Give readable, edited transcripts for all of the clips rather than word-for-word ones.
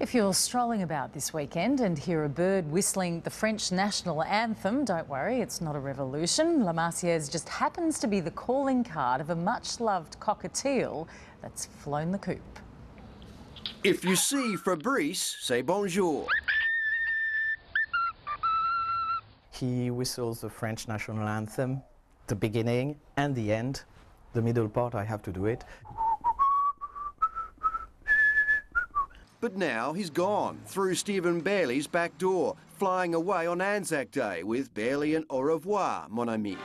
If you're strolling about this weekend and hear a bird whistling the French national anthem, don't worry, it's not a revolution. La Marseillaise just happens to be the calling card of a much-loved cockatiel that's flown the coop. If you see Fabrice, say bonjour. He whistles the French national anthem, the beginning and the end. The middle part, I have to do it. But now he's gone through Stephen Bailey's back door, flying away on Anzac Day with barely an au revoir, mon ami.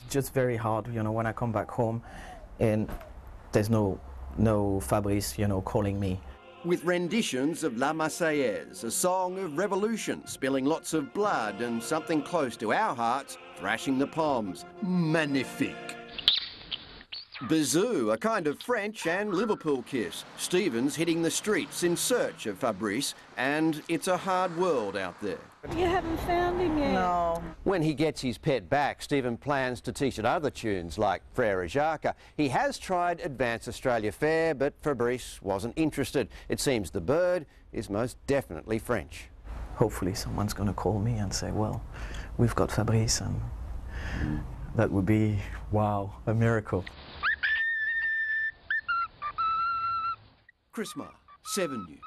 Just very hard, you know, when I come back home and there's no Fabrice, you know, calling me. With renditions of La Marseillaise, a song of revolution, spilling lots of blood and something close to our hearts, thrashing the palms. Magnifique. Bisou, a kind of French and Liverpool kiss. Stephen's hitting the streets in search of Fabrice, and it's a hard world out there. You haven't found him yet? No. When he gets his pet back, Stephen plans to teach it other tunes like Frere Jacques. He has tried Advance Australia Fair, but Fabrice wasn't interested. It seems the bird is most definitely French. Hopefully someone's going to call me and say, well, we've got Fabrice, and that would be, wow, a miracle. Chris Marr, 7 News.